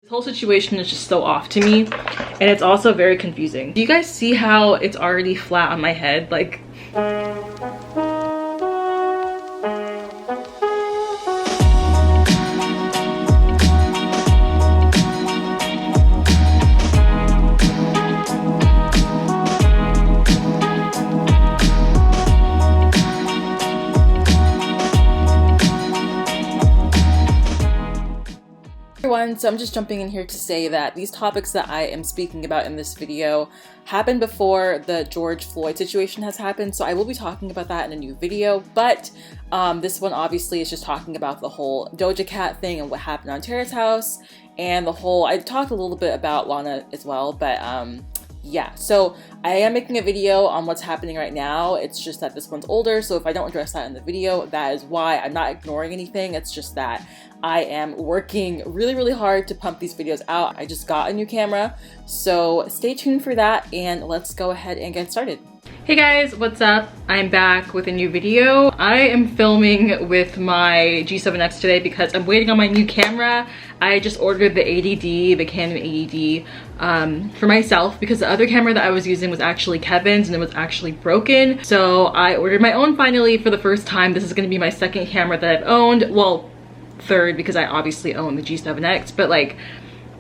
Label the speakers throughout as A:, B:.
A: This whole situation is just so off to me, and it's also very confusing. Do you guys see how it's already flat on my head? Like, so I'm just jumping in here to say that these topics that I am speaking about in this video happened before the George Floyd situation has happened, so I will be talking about that in a new video, but this one obviously is just talking about the whole Doja Cat thing and what happened on Terrace House, and the whole, I talked a little bit about Lana as well, but yeah, so I am making a video on what's happening right now. It's just that this one's older, so if I don't address that in the video, that is why. I'm not ignoring anything. It's just that I am working really hard to pump these videos out. I just got a new camera, so stay tuned for that, and let's go ahead and get started. Hey guys, what's up? I'm back with a new video. I am filming with my G7X today because I'm waiting on my new camera. I just ordered the 80D, the Canon 80D, for myself because the other camera that I was using was actually Kevin's and it was actually broken. So I ordered my own finally for the first time. This is going to be my second camera that I've owned. Well, third because I obviously own the G7X, but like,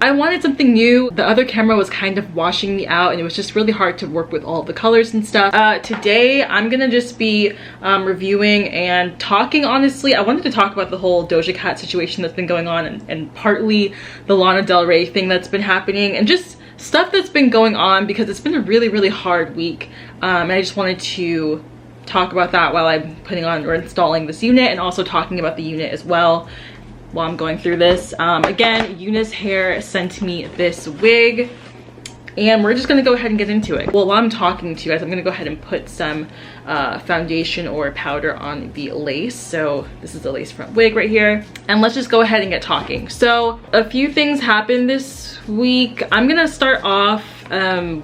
A: I wanted something new. The other camera was kind of washing me out and it was just really hard to work with all the colors and stuff. Today I'm gonna just be reviewing and talking. Honestly, I wanted to talk about the whole Doja Cat situation that's been going on, and partly the Lana Del Rey thing that's been happening, and just stuff that's been going on because it's been a really hard week, and I just wanted to talk about that while I'm putting on or installing this unit, and also talking about the unit as well while I'm going through this. Again, UNice Hair sent me this wig and we're just gonna go ahead and get into it. Well, while I'm talking to you guys, I'm gonna go ahead and put some foundation or powder on the lace. So this is the lace front wig right here, and let's just go ahead and get talking. So a few things happened this week. I'm gonna start off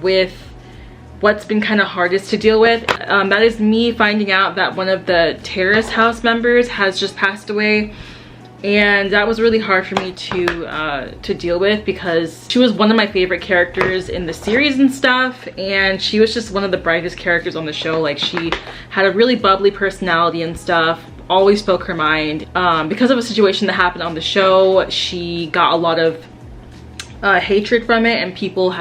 A: with what's been kind of hardest to deal with. That is me finding out that one of the Terrace House members has just passed away. And that was really hard for me to deal with because she was one of my favorite characters in the series and stuff, and she was just one of the brightest characters on the show. Like, she had a really bubbly personality and stuff, always spoke her mind. Because of a situation that happened on the show, she got a lot of hatred from it, and people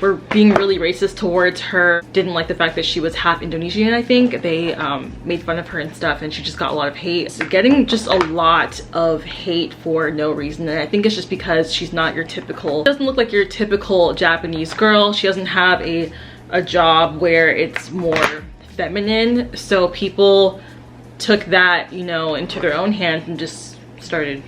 A: were being really racist towards her. Didn't like the fact that she was half Indonesian. I think they made fun of her and stuff, and she just got a lot of hate. So getting just a lot of hate for no reason, and I think it's just because she's not your typical, doesn't look like your typical Japanese girl. She doesn't have a job where it's more feminine, so people took that, you know, into their own hands and just started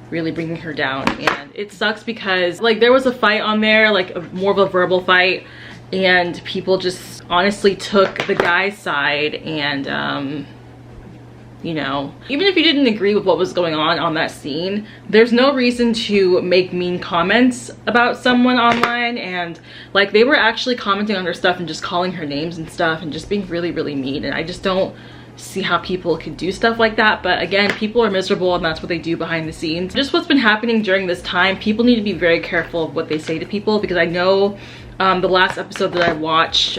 A: really bringing her down. And it sucks because like there was a fight on there, like more of a verbal fight, and people just honestly took the guy's side. And you know, even if you didn't agree with what was going on that scene, there's no reason to make mean comments about someone online. And like, they were actually commenting on her stuff and just calling her names and stuff and just being really mean, and I just don't see how people could do stuff like that. But again, people are miserable and that's what they do behind the scenes. Just what's been happening during this time, people need to be very careful of what they say to people, because I know the last episode that I watched,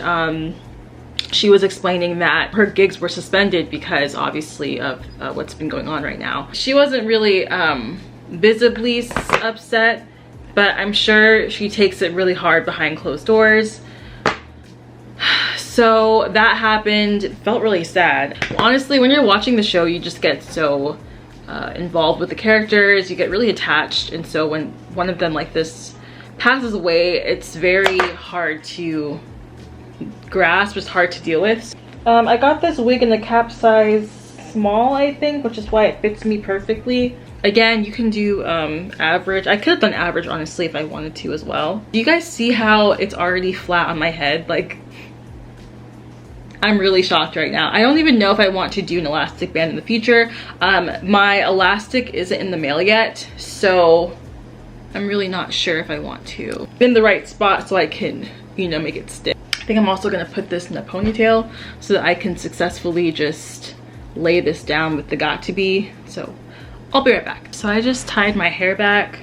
A: she was explaining that her gigs were suspended because obviously of what's been going on right now. She wasn't really visibly upset, but I'm sure she takes it really hard behind closed doors. So that happened. It felt really sad. Honestly, when you're watching the show, you just get so involved with the characters, you get really attached, and so when one of them like this passes away, it's very hard to grasp, it's hard to deal with. I got this wig in the cap size small, I think, which is why it fits me perfectly. Again, you can do average. I could have done average honestly if I wanted to as well. Do you guys see how it's already flat on my head? Like, I'm really shocked right now. I don't even know if I want to do an elastic band in the future. My elastic isn't in the mail yet, so I'm really not sure if I want to. In the right spot so I can, you know, make it stick. I think I'm also gonna put this in a ponytail so that I can successfully just lay this down with the got to be. So I'll be right back. So I just tied my hair back.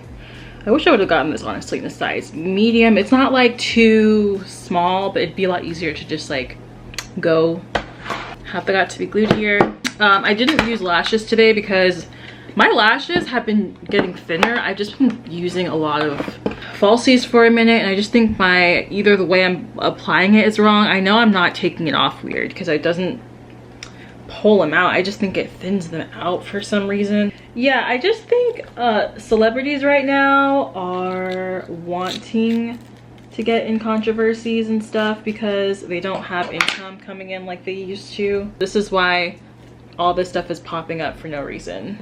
A: I wish I would have gotten this honestly in a size medium. It's not like too small, but it'd be a lot easier to just like go. Have got to be glued here. I didn't use lashes today because my lashes have been getting thinner. I've just been using a lot of falsies for a minute, and I just think either the way I'm applying it is wrong. I know I'm not taking it off weird because it doesn't pull them out. I just think it thins them out for some reason. Yeah, I just think celebrities right now are wanting to get in controversies and stuff because they don't have income coming in like they used to. This is why all this stuff is popping up for no reason,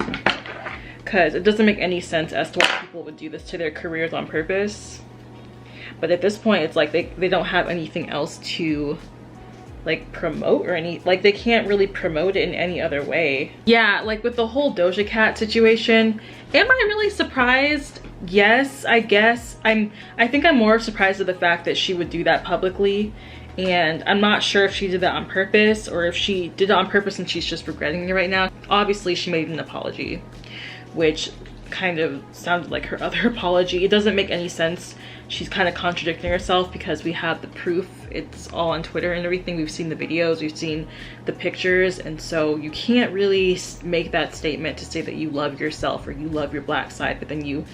A: because it doesn't make any sense as to why people would do this to their careers on purpose. But at this point, it's like they don't have anything else to like promote, or like they can't really promote it in any other way. Yeah, like with the whole Doja Cat situation, am I really surprised? Yes, I guess. I think I'm more surprised at the fact that she would do that publicly, and I'm not sure if she did that on purpose or if she did it on purpose and she's just regretting it right now. Obviously she made an apology, which kind of sounded like her other apology. It doesn't make any sense. She's kind of contradicting herself because we have the proof. It's all on Twitter and everything. We've seen the videos, we've seen the pictures, and so you can't really make that statement to say that you love yourself or you love your black side, but then you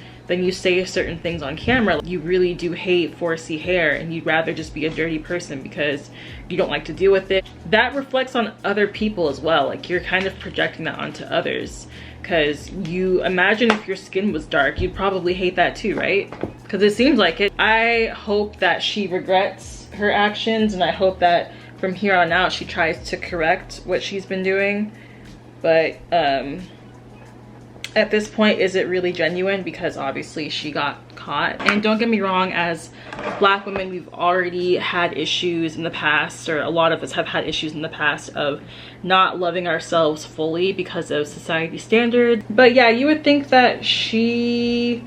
A: say certain things on camera. You really do hate 4C hair and you'd rather just be a dirty person because you don't like to deal with it. That reflects on other people as well. Like you're kind of projecting that onto others, because you imagine if your skin was dark, you'd probably hate that too, right? Because it seems like it. I hope that she regrets her actions, and I hope that from here on out she tries to correct what she's been doing. But at this point, is it really genuine? Because obviously she got caught. And don't get me wrong, as black women, we've already had issues in the past, or a lot of us have had issues in the past of not loving ourselves fully because of society standards. But yeah, you would think that she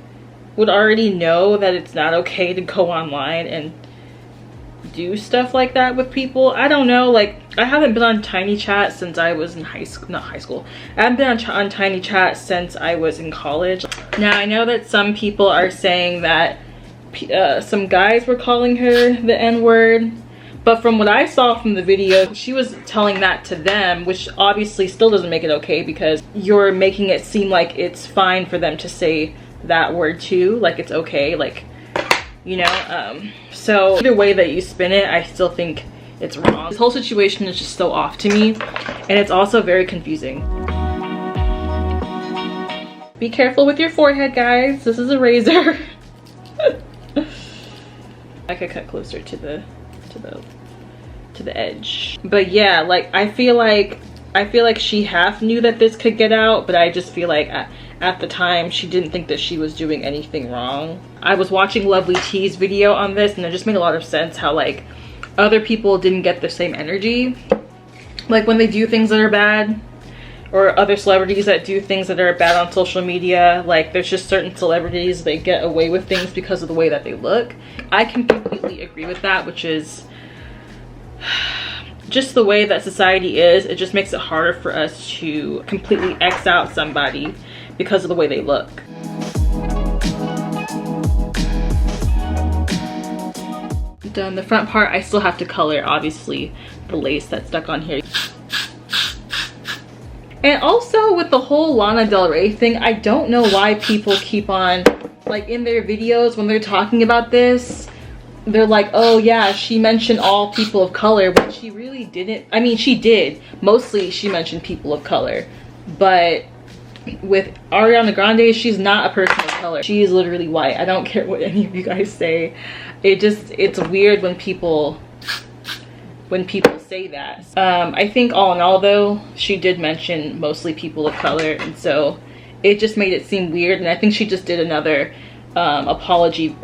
A: would already know that it's not okay to go online and do stuff like that with people. I don't know, like I haven't been on Tiny Chat since I was in high school. I haven't been on Tiny Chat since I was in college. Now I know that some people are saying that some guys were calling her the N-word, but from what I saw from the video, she was telling that to them, which obviously still doesn't make it okay, because you're making it seem like it's fine for them to say that word too, like it's okay, like, you know. So either way that you spin it, I still think it's wrong. This whole situation is just so off to me, and it's also very confusing. Be careful with your forehead, guys. This is a razor. I could cut closer to the edge. But yeah, like I feel like she half knew that this could get out, but I just feel like at the time she didn't think that she was doing anything wrong. I was watching Lovely T's video on this, and it just made a lot of sense how like other people didn't get the same energy, like when they do things that are bad, or other celebrities that do things that are bad on social media. Like there's just certain celebrities, they get away with things because of the way that they look. I can completely agree with that, which is just the way that society is. It just makes it harder for us to completely X out somebody because of the way they look. Done the front part, I still have to color obviously the lace that's stuck on here. And also with the whole Lana Del Rey thing, I don't know why people keep on, like in their videos when they're talking about this, they're like, oh yeah, she mentioned all people of color, but she really didn't. I mean, she did. Mostly she mentioned people of color, but with Ariana Grande, she's not a person of color. She is literally white. I don't care what any of you guys say. It's weird when people say that. I think all in all though, she did mention mostly people of color, and so it just made it seem weird. And I think she just did another apology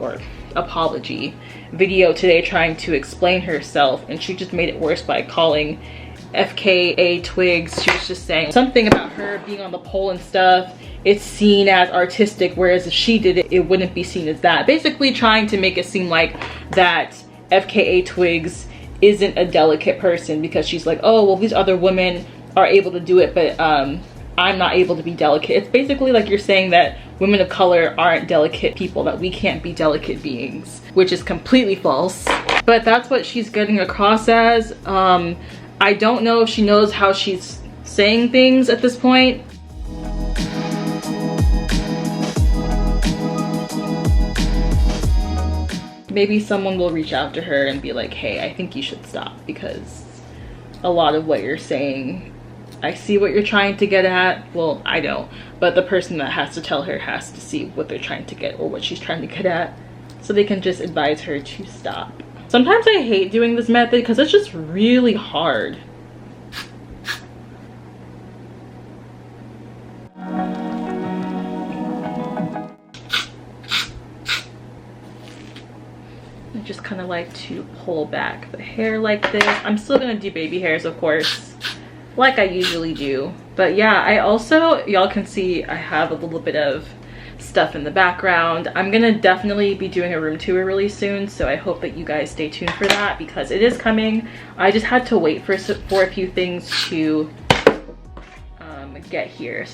A: video today trying to explain herself, and she just made it worse by calling FKA twigs. She was just saying something about her being on the pole and stuff. It's seen as artistic, whereas if she did it, it wouldn't be seen as that. Basically trying to make it seem like that FKA twigs isn't a delicate person because she's like, oh well, these other women are able to do it, but I'm not able to be delicate. It's basically like you're saying that women of color aren't delicate people, that we can't be delicate beings, which is completely false. But that's what she's getting across as. I don't know if she knows how she's saying things at this point. Maybe someone will reach out to her and be like, hey, I think you should stop, because a lot of what you're saying, I see what you're trying to get at. Well, I don't, but the person that has to tell her has to see what they're trying to get, or what she's trying to get at, so they can just advise her to stop. Sometimes I hate doing this method because it's just really hard. I just kind of like to pull back the hair like this. I'm still gonna do baby hairs, of course, like I usually do. But yeah, I also, y'all can see I have a little bit of stuff in the background. I'm gonna definitely be doing a room tour really soon, so I hope that you guys stay tuned for that, because it is coming. I just had to wait for a few things to get here.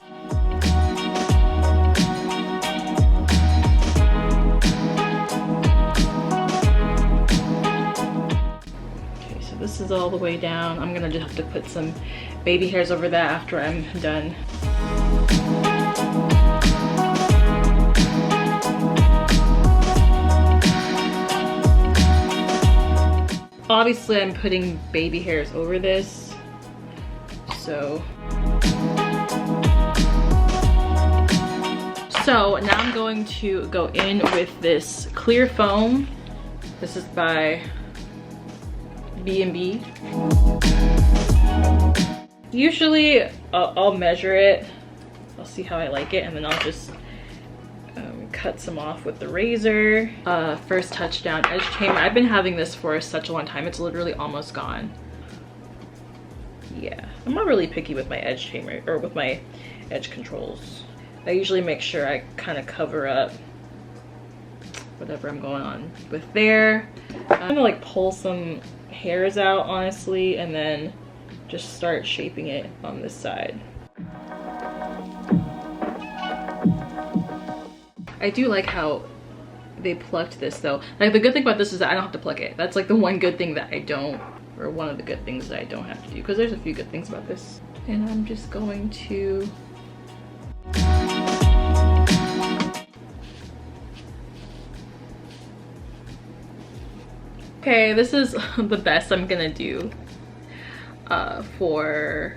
A: Okay, so this is all the way down. I'm gonna just have to put some baby hairs over that after I'm done. Obviously, I'm putting baby hairs over this, so now I'm going to go in with this clear foam. This is by B&B. Usually, I'll measure it. I'll see how I like it, and then I'll just cut some off with the razor. First touchdown edge tamer. I've been having this for such a long time. It's literally almost gone. Yeah, I'm not really picky with my edge tamer, or with my edge controls. I usually make sure I kind of cover up whatever I'm going on with there. I'm gonna like pull some hairs out, honestly, and then just start shaping it on this side. I do like how they plucked this though. Like, the good thing about this is that I don't have to pluck it. That's like the one good thing that I don't, or one of the good things that I don't have to do, because there's a few good things about this. And I'm just going to okay, this is the best I'm gonna do for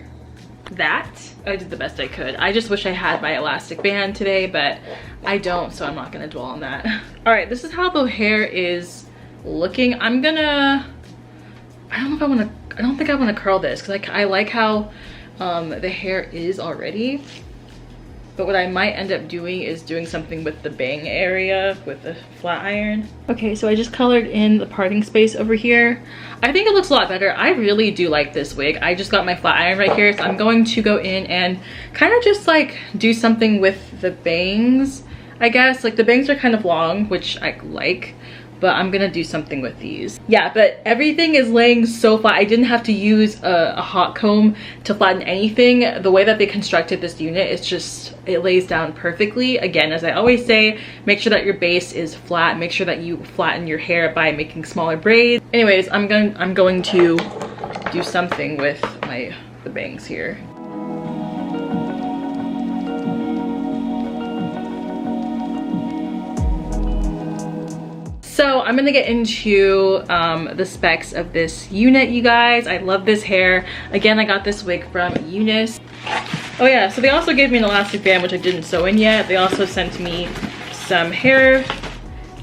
A: that. I did the best I could. I just wish I had my elastic band today, but I don't, so I'm not gonna dwell on that. All right, this is how the hair is looking. I don't think I want to curl this, because I like how the hair is already. But what I might end up doing is doing something with the bang area with the flat iron. Okay, so I just colored in the parting space over here. I think it looks a lot better. I really do like this wig. I just got my flat iron right here, so I'm going to go in and kind of just like do something with the bangs, I guess. Like, the bangs are kind of long, which I like, but I'm gonna do something with these. Yeah, but everything is laying so flat. I didn't have to use a hot comb to flatten anything. The way that they constructed this unit, it's just, it lays down perfectly. Again, as I always say, make sure that your base is flat. Make sure that you flatten your hair by making smaller braids. Anyways, I'm going to do something with the bangs here. So I'm gonna get into the specs of this unit, you guys. I love this hair. Again, I got this wig from UNice. Oh yeah, so they also gave me an elastic band, which I didn't sew in yet. They also sent me some hair,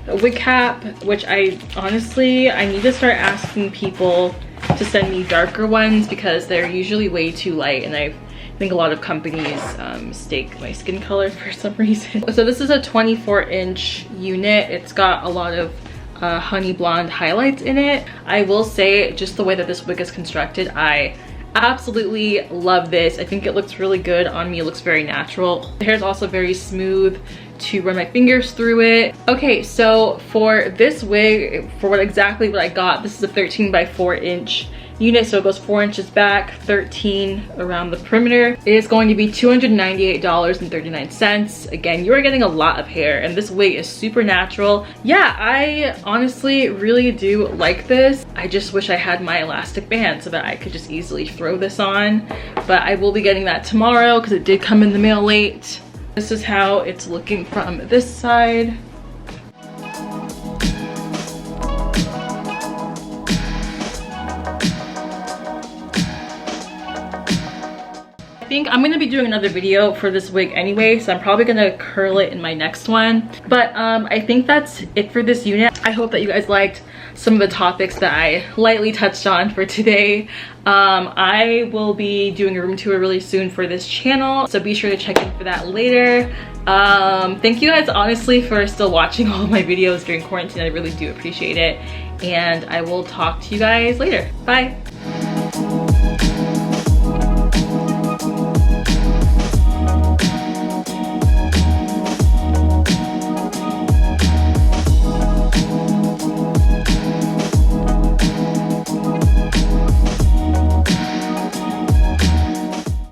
A: a wig cap, which I need to start asking people to send me darker ones, because they're usually way too light, and I think a lot of companies mistake my skin color for some reason. So this is a 24-inch unit. It's got a lot of honey blonde highlights in it. I will say, just the way that this wig is constructed, I absolutely love this. I think it looks really good on me. It looks very natural. The hair is also very smooth to run my fingers through it. Okay, so for this wig, for exactly what I got, this is a 13 by 4 inch unit, so it goes 4 inches back, 13 around the perimeter. It is going to be $298.39. Again, you are getting a lot of hair, and this wig is super natural. Yeah, I honestly really do like this. I just wish I had my elastic band so that I could just easily throw this on, but I will be getting that tomorrow because it did come in the mail late. This is how it's looking from this side. I think I'm gonna be doing another video for this wig anyway, so I'm probably gonna curl it in my next one. But I think that's it for this unit. I hope that you guys liked some of the topics that I lightly touched on for today. I will be doing a room tour really soon for this channel, so be sure to check in for that later. Thank you guys honestly for still watching all of my videos during quarantine. I really do appreciate it, and I will talk to you guys later. Bye.